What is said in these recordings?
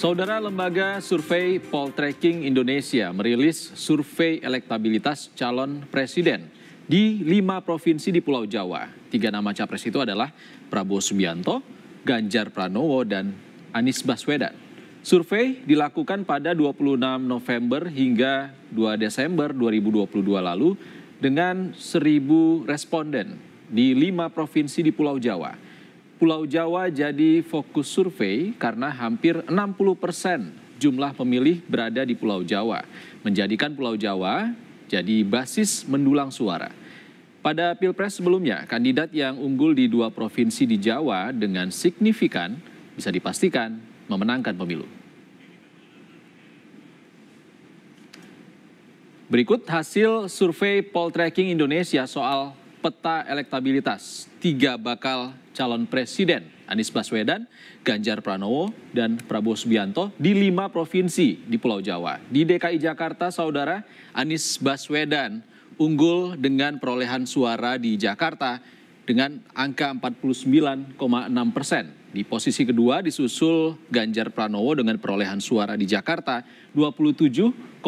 Saudara, lembaga survei Poltreking Indonesia merilis survei elektabilitas calon presiden di 5 provinsi di Pulau Jawa. 3 nama capres itu adalah Prabowo Subianto, Ganjar Pranowo, dan Anies Baswedan. Survei dilakukan pada 26 November hingga 2 Desember 2022 lalu dengan 1.000 responden di 5 provinsi di Pulau Jawa. Pulau Jawa jadi fokus survei karena hampir 60% jumlah pemilih berada di Pulau Jawa, menjadikan Pulau Jawa jadi basis mendulang suara. Pada Pilpres sebelumnya, kandidat yang unggul di 2 provinsi di Jawa dengan signifikan bisa dipastikan memenangkan pemilu. Berikut hasil survei Poltreking Indonesia soal peta elektabilitas 3 bakal calon presiden Anies Baswedan, Ganjar Pranowo, dan Prabowo Subianto di 5 provinsi di Pulau Jawa. Di DKI Jakarta, saudara, Anies Baswedan unggul dengan perolehan suara di Jakarta dengan angka 49,6%. Di posisi kedua disusul Ganjar Pranowo dengan perolehan suara di Jakarta 27,5%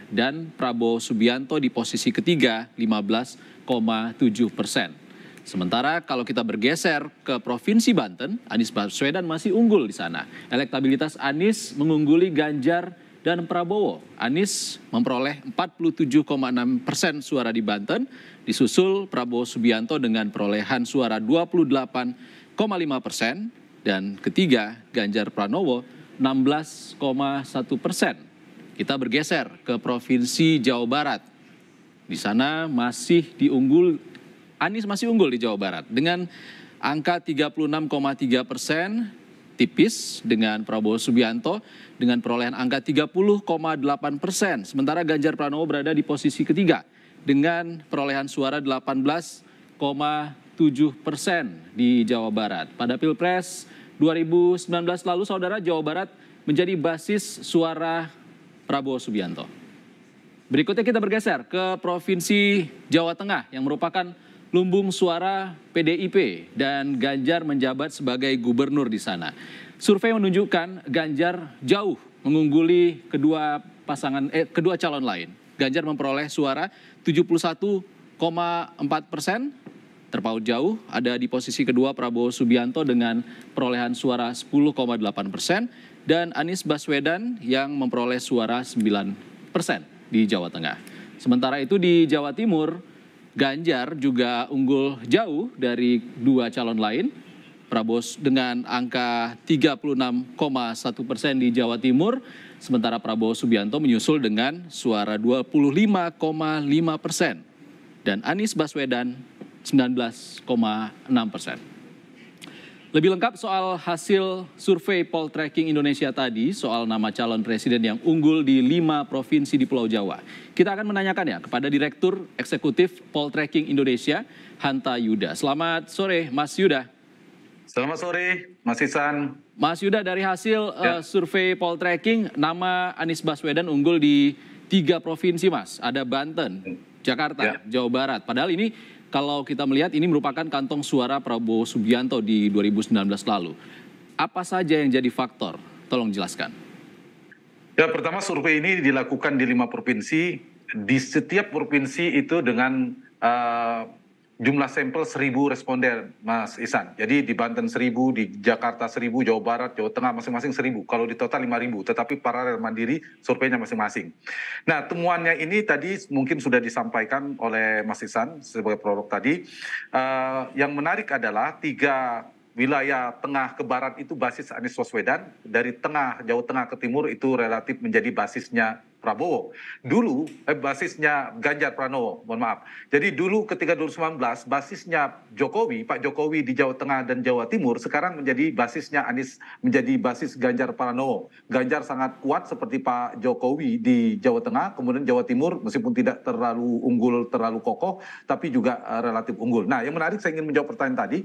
dan Prabowo Subianto di posisi ketiga 15,7%. Sementara kalau kita bergeser ke Provinsi Banten, Anies Baswedan masih unggul di sana. Elektabilitas Anies mengungguli Ganjar dan Prabowo. Anies memperoleh 47,6% suara di Banten, disusul Prabowo Subianto dengan perolehan suara 28,5% dan ketiga Ganjar Pranowo 16,1%. Kita bergeser ke Provinsi Jawa Barat. Di sana Anies masih unggul di Jawa Barat dengan angka 36,3%, tipis dengan Prabowo Subianto dengan perolehan angka 30,8%. Sementara Ganjar Pranowo berada di posisi ketiga dengan perolehan suara 18,7% di Jawa Barat. Pada Pilpres 2019 lalu, saudara, Jawa Barat menjadi basis suara Prabowo Subianto. Berikutnya kita bergeser ke Provinsi Jawa Tengah yang merupakan lumbung suara PDIP dan Ganjar menjabat sebagai gubernur di sana. Survei menunjukkan Ganjar jauh mengungguli kedua calon lain. Ganjar memperoleh suara 71,4%, terpaut jauh ada di posisi kedua Prabowo Subianto dengan perolehan suara 10,8% dan Anies Baswedan yang memperoleh suara 9% di Jawa Tengah. Sementara itu di Jawa Timur, Ganjar juga unggul jauh dari 2 calon lain. Prabowo dengan angka 36,1% di Jawa Timur, sementara Prabowo Subianto menyusul dengan suara 25,5% dan Anies Baswedan 19,6%. Lebih lengkap soal hasil survei Poltreking Indonesia tadi, soal nama calon presiden yang unggul di 5 provinsi di Pulau Jawa. Kita akan menanyakannya kepada Direktur Eksekutif Poltreking Indonesia, Hanta Yuda. Selamat sore, Mas Yuda. Selamat sore, Mas Ihsan. Mas Yuda, dari hasil survei Poltreking, nama Anies Baswedan unggul di 3 provinsi, Mas. Ada Banten, Jakarta, Jawa Barat. Padahal ini kalau kita melihat ini merupakan kantong suara Prabowo Subianto di 2019 lalu. Apa saja yang jadi faktor? Tolong jelaskan. Ya, pertama survei ini dilakukan di 5 provinsi. Di setiap provinsi itu dengan jumlah sampel 1.000 responden, Mas Ihsan. Jadi di Banten 1.000, di Jakarta 1.000, Jawa Barat, Jawa Tengah masing-masing 1.000. Kalau di total 5.000, tetapi paralel mandiri surveinya masing-masing. Nah, temuannya ini tadi mungkin sudah disampaikan oleh Mas Ihsan sebagai prolog tadi. Yang menarik adalah 3 wilayah tengah ke barat itu basis Anies Baswedan, dari tengah, Jawa Tengah ke timur itu relatif menjadi basisnya Prabowo. Dulu basisnya Ganjar Pranowo, mohon maaf. Jadi dulu ketika 2019 basisnya Jokowi, Pak Jokowi di Jawa Tengah dan Jawa Timur, sekarang menjadi basisnya Anies, menjadi basis Ganjar Pranowo. Ganjar sangat kuat seperti Pak Jokowi di Jawa Tengah, kemudian Jawa Timur meskipun tidak terlalu unggul, terlalu kokoh, tapi juga relatif unggul. Nah, yang menarik saya ingin menjawab pertanyaan tadi.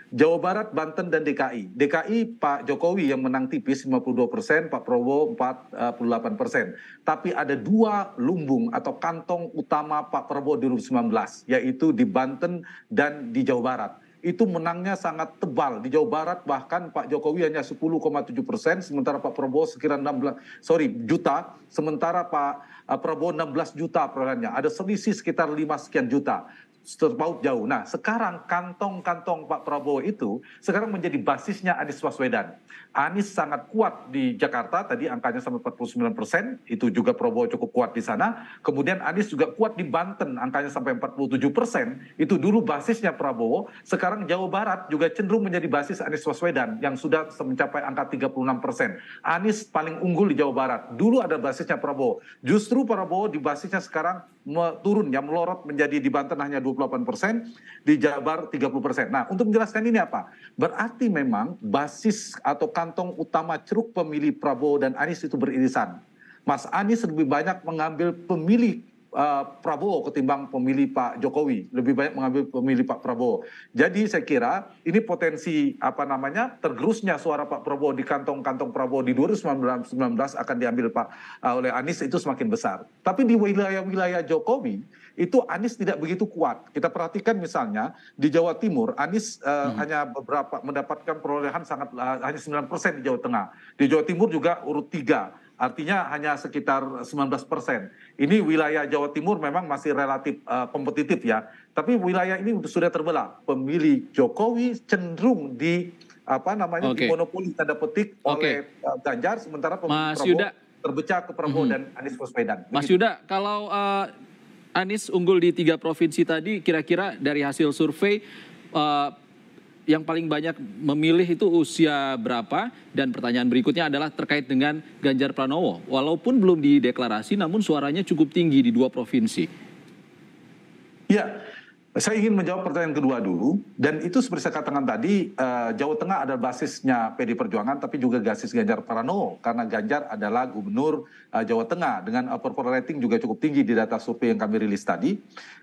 Jawa Barat, Banten, dan DKI. DKI Pak Jokowi yang menang tipis 52%, Pak Prabowo 48%. Tapi ada 2 lumbung atau kantong utama Pak Prabowo di 2019, yaitu di Banten dan di Jawa Barat. itu menangnya sangat tebal. Di Jawa Barat bahkan Pak Jokowi hanya 10,7%, sementara Pak Prabowo sekira 16 juta, sementara Pak Prabowo 16 juta perolehannya. Ada selisih sekitar 5 sekian juta. Terpaut jauh. Nah, sekarang kantong-kantong Pak Prabowo itu sekarang menjadi basisnya Anies Baswedan. Anies sangat kuat di Jakarta, tadi angkanya sampai 49%, itu juga Prabowo cukup kuat di sana. Kemudian Anies juga kuat di Banten, angkanya sampai 47%, itu dulu basisnya Prabowo. Sekarang Jawa Barat juga cenderung menjadi basis Anies Baswedan, yang sudah mencapai angka 36%. Anies paling unggul di Jawa Barat. Dulu ada basisnya Prabowo. Justru Prabowo di basisnya sekarang turun, ya melorot menjadi di Banten hanya 28%, di Jabar 30%. Nah, untuk menjelaskan ini apa? Berarti memang basis atau kantong utama ceruk pemilih Prabowo dan Anies itu beririsan. Mas Anies lebih banyak mengambil pemilih Prabowo ketimbang pemilih Pak Jokowi, lebih banyak mengambil pemilih Pak Prabowo. Jadi saya kira ini potensi tergerusnya suara Pak Prabowo di kantong-kantong Prabowo di 2019 akan diambil oleh Anies itu semakin besar. Tapi di wilayah-wilayah Jokowi itu Anies tidak begitu kuat. Kita perhatikan misalnya di Jawa Timur Anies hanya mendapatkan perolehan hanya 9% di Jawa Tengah. Di Jawa Timur juga urut 3. Artinya hanya sekitar 19%. Ini wilayah Jawa Timur memang masih relatif kompetitif ya. Tapi wilayah ini sudah terbelah. Pemilih Jokowi cenderung dimonopoli tanda petik oleh Ganjar, sementara pemilih Prabowo terpecah ke Prabowo dan Anies Baswedan. Mas Yuda, kalau Anies unggul di 3 provinsi tadi, kira-kira dari hasil survei yang paling banyak memilih itu usia berapa? Dan pertanyaan berikutnya adalah terkait dengan Ganjar Pranowo. Walaupun belum dideklarasi, namun suaranya cukup tinggi di 2 provinsi. Ya, saya ingin menjawab pertanyaan kedua dulu. Dan itu seperti saya katakan tadi, Jawa Tengah adalah basisnya PD Perjuangan, tapi juga basis Ganjar Pranowo. Karena Ganjar adalah gubernur Jawa Tengah dengan approval rating juga cukup tinggi di data survei yang kami rilis tadi.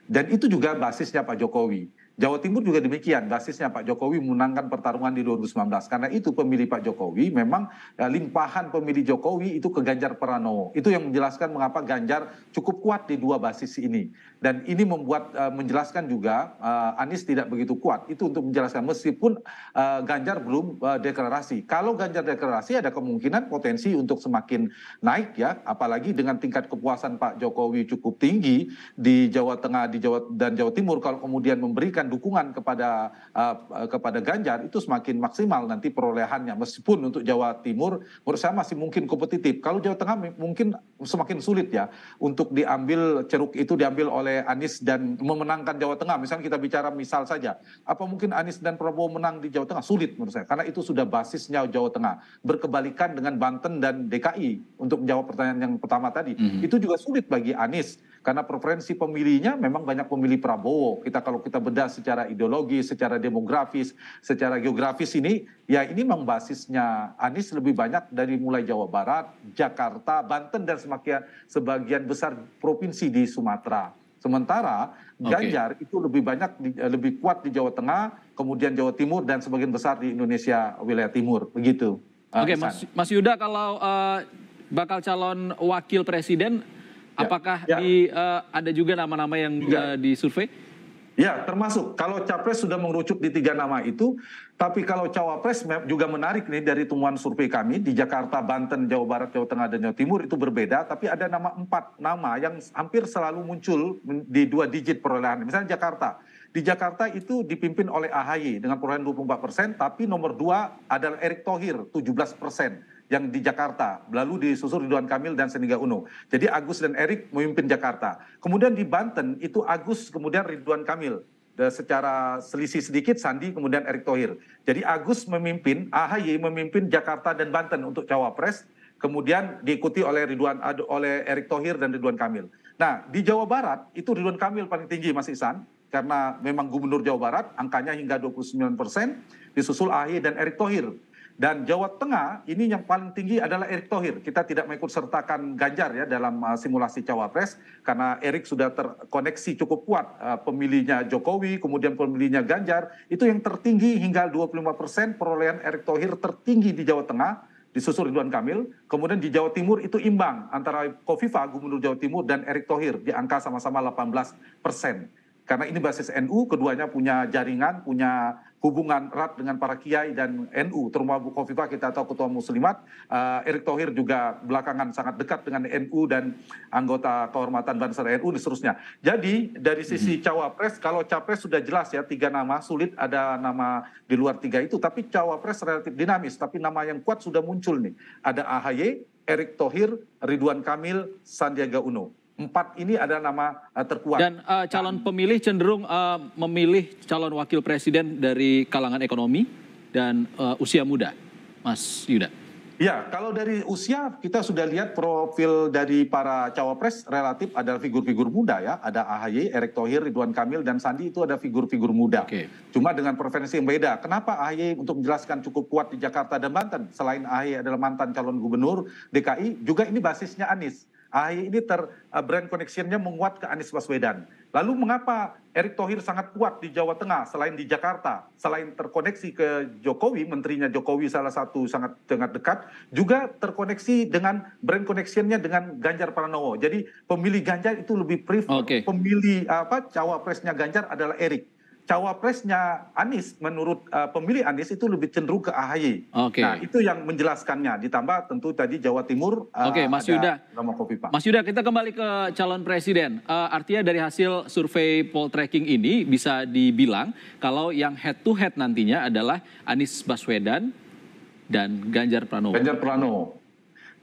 Dan itu juga basisnya Pak Jokowi. Jawa Timur juga demikian, basisnya Pak Jokowi memenangkan pertarungan di 2019. Karena itu pemilih Pak Jokowi memang limpahan pemilih Jokowi itu ke Ganjar Pranowo. Itu yang menjelaskan mengapa Ganjar cukup kuat di 2 basis ini. Dan ini menjelaskan juga Anies tidak begitu kuat. Itu untuk menjelaskan meskipun Ganjar belum deklarasi. Kalau Ganjar deklarasi ada kemungkinan potensi untuk semakin naik ya. Apalagi dengan tingkat kepuasan Pak Jokowi cukup tinggi di Jawa Tengah dan Jawa Timur. Kalau kemudian memberikan dukungan kepada Ganjar itu semakin maksimal nanti perolehannya, meskipun untuk Jawa Timur menurut saya masih mungkin kompetitif. Kalau Jawa Tengah mungkin semakin sulit ya untuk ceruk itu diambil oleh Anies dan memenangkan Jawa Tengah. Misalnya kita bicara misal saja, apa mungkin Anies dan Prabowo menang di Jawa Tengah? Sulit menurut saya, karena itu sudah basisnya Jawa Tengah. Berkebalikan dengan Banten dan DKI. Untuk menjawab pertanyaan yang pertama tadi, itu juga sulit bagi Anies karena preferensi pemilihnya memang banyak pemilih Prabowo. Kalau kita bedah secara ideologi, secara demografis, secara geografis ini, ya ini memang basisnya Anies lebih banyak dari mulai Jawa Barat, Jakarta, Banten, dan sebagian besar provinsi di Sumatera. Sementara Ganjar itu lebih kuat di Jawa Tengah, kemudian Jawa Timur, dan sebagian besar di Indonesia wilayah timur. Begitu. Oke, Mas Yuda, kalau bakal calon wakil presiden, apakah ada juga nama-nama yang disurvei? Ya, termasuk. Kalau Capres sudah mengerucut di 3 nama itu, tapi kalau Cawapres juga menarik nih dari temuan survei kami di Jakarta, Banten, Jawa Barat, Jawa Tengah, dan Jawa Timur itu berbeda, tapi ada 4 nama yang hampir selalu muncul di 2 digit perolehan. Misalnya Jakarta. Di Jakarta itu dipimpin oleh AHY dengan perolehan 24%, tapi nomor 2 adalah Erick Thohir, 17%. Yang di Jakarta, lalu disusul Ridwan Kamil dan Sandiaga Uno. Jadi Agus dan Erick memimpin Jakarta. Kemudian di Banten itu Agus, kemudian Ridwan Kamil. Secara selisih sedikit Sandi, kemudian Erick Thohir. Jadi Agus memimpin, AHY memimpin Jakarta dan Banten untuk Cawapres, kemudian diikuti oleh Erick Thohir dan Ridwan Kamil. Nah, di Jawa Barat itu Ridwan Kamil paling tinggi, Mas Ihsan, karena memang gubernur Jawa Barat, angkanya hingga 29%, disusul AHY dan Erick Thohir. Dan Jawa Tengah ini yang paling tinggi adalah Erick Thohir. Kita tidak mengikut sertakan Ganjar ya dalam simulasi Cawapres, karena Erick sudah terkoneksi cukup kuat pemilihnya Jokowi, kemudian pemilihnya Ganjar. Itu yang tertinggi hingga 25%, perolehan Erick Thohir tertinggi di Jawa Tengah, disusul Ridwan Kamil. Kemudian di Jawa Timur itu imbang antara Kofifa, gubernur Jawa Timur, dan Erick Thohir di angka sama-sama 18%. Karena ini basis NU, keduanya punya jaringan, punya hubungan erat dengan para kiai dan NU, terutama Bu Khofifah kita tahu ketua muslimat, Erick Thohir juga belakangan sangat dekat dengan NU dan anggota kehormatan Bansar NU dan seterusnya. Jadi dari sisi cawapres, kalau capres sudah jelas ya 3 nama, sulit ada nama di luar 3 itu, tapi cawapres relatif dinamis, tapi nama yang kuat sudah muncul nih. Ada AHY, Erick Thohir, Ridwan Kamil, Sandiaga Uno. 4 ini adalah nama terkuat. Dan calon pemilih cenderung memilih calon wakil presiden dari kalangan ekonomi dan usia muda, Mas Yuda. Ya, kalau dari usia kita sudah lihat profil dari para cawapres relatif adalah figur-figur muda ya. Ada AHY, Erick Thohir, Ridwan Kamil, dan Sandi itu ada figur-figur muda. Cuma dengan preferensi yang beda. Kenapa AHY untuk menjelaskan cukup kuat di Jakarta dan Banten? Selain AHY adalah mantan calon gubernur DKI, juga ini basisnya Anies. AHY ini brand connection-nya menguat ke Anies Baswedan. Lalu mengapa Erick Thohir sangat kuat di Jawa Tengah selain di Jakarta, selain terkoneksi ke Jokowi, menterinya Jokowi salah satu sangat dekat, juga terkoneksi dengan brand connection-nya dengan Ganjar Pranowo. Jadi pemilih Ganjar itu lebih prefer, pemilih cawapresnya Ganjar adalah Erick. Cawapresnya Anies menurut pemilih Anies itu lebih cenderung ke AHY. Nah itu yang menjelaskannya. Ditambah tentu tadi Jawa Timur Mas Yuda. Nama Khofifah. Mas Yuda, kita kembali ke calon presiden. Artinya dari hasil survei poltreking ini bisa dibilang kalau yang head to head nantinya adalah Anies Baswedan dan Ganjar Pranowo. Ganjar Pranowo.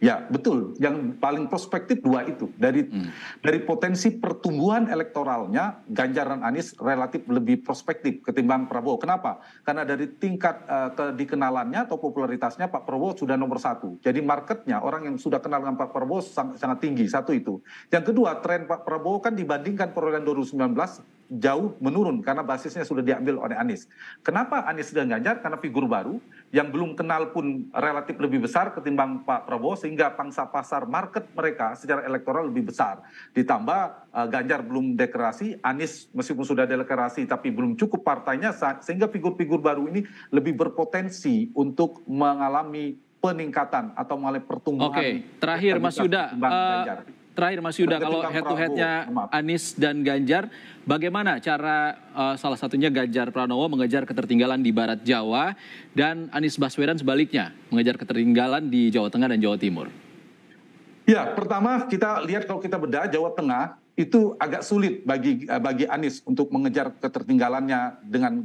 Ya betul, yang paling prospektif 2 itu. Dari potensi pertumbuhan elektoralnya, Ganjar dan Anies relatif lebih prospektif ketimbang Prabowo. Kenapa? Karena dari tingkat dikenalannya atau popularitasnya Pak Prabowo sudah nomor 1. Jadi marketnya, orang yang sudah kenal dengan Pak Prabowo sangat tinggi, satu itu. Yang kedua, tren Pak Prabowo kan dibandingkan perolehan 2019 jauh menurun karena basisnya sudah diambil oleh Anies. Kenapa Anies dan Ganjar? Karena figur baru yang belum kenal pun relatif lebih besar ketimbang Pak Prabowo, sehingga pangsa pasar market mereka secara elektoral lebih besar. Ditambah Ganjar belum deklarasi, Anies meskipun sudah deklarasi tapi belum cukup partainya, sehingga figur-figur baru ini lebih berpotensi untuk mengalami peningkatan atau mengalami pertumbuhan. Terakhir Mas Yuda. Terakhir Mas Yuda, kalau head to headnya Anies dan Ganjar, bagaimana cara salah satunya Ganjar Pranowo mengejar ketertinggalan di Barat Jawa dan Anies Baswedan sebaliknya mengejar ketertinggalan di Jawa Tengah dan Jawa Timur? Ya, pertama kita lihat kalau kita bedah Jawa Tengah itu agak sulit bagi Anies untuk mengejar ketertinggalannya dengan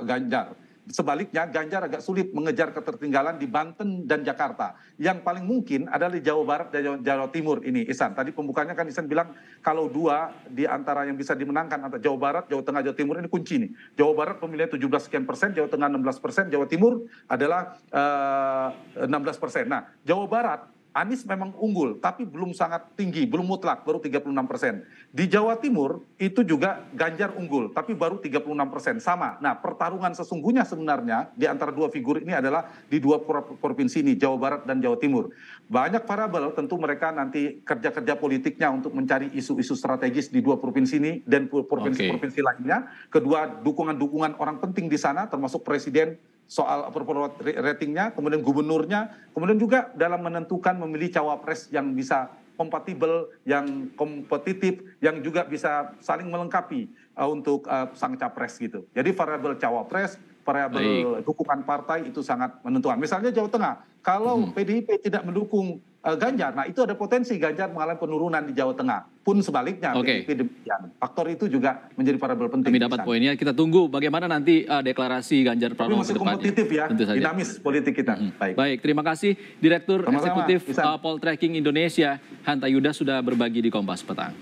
Ganjar. Sebaliknya Ganjar agak sulit mengejar ketertinggalan di Banten dan Jakarta. Yang paling mungkin adalah di Jawa Barat dan Jawa Timur ini, Ihsan. Tadi pembukanya kan Ihsan bilang kalau 2 di antara yang bisa dimenangkan antara Jawa Barat, Jawa Tengah, Jawa Timur ini kunci nih. Jawa Barat pemilihnya 17 sekian persen, Jawa Tengah 16%, Jawa Timur adalah 16%. Nah, Jawa Barat Anies memang unggul, tapi belum sangat tinggi, belum mutlak, baru 36%. Di Jawa Timur itu juga Ganjar unggul, tapi baru 36%, sama. Nah, pertarungan sesungguhnya sebenarnya di antara 2 figur ini adalah di 2 provinsi ini, Jawa Barat dan Jawa Timur. Banyak variabel, tentu mereka nanti kerja-kerja politiknya untuk mencari isu-isu strategis di 2 provinsi ini dan provinsi-provinsi lainnya. Kedua, dukungan-dukungan orang penting di sana, termasuk Presiden, soal approval ratingnya, kemudian gubernurnya, kemudian juga dalam menentukan memilih cawapres yang bisa kompatibel, yang kompetitif, yang juga bisa saling melengkapi untuk sang capres gitu. Jadi variabel cawapres, variabel dukungan partai itu sangat menentukan. Misalnya Jawa Tengah, kalau PDIP tidak mendukung Ganjar, nah itu ada potensi Ganjar mengalami penurunan di Jawa Tengah. Pun sebaliknya, PDIP demikian. Faktor itu juga menjadi variabel penting. Kami dapat poinnya, kita tunggu bagaimana nanti deklarasi Ganjar Pranowo ke depannya. Kompetitif ya, dinamis politik kita. Baik, terima kasih Direktur Eksekutif Poltreking Indonesia, Hanta Yuda sudah berbagi di Kompas Petang.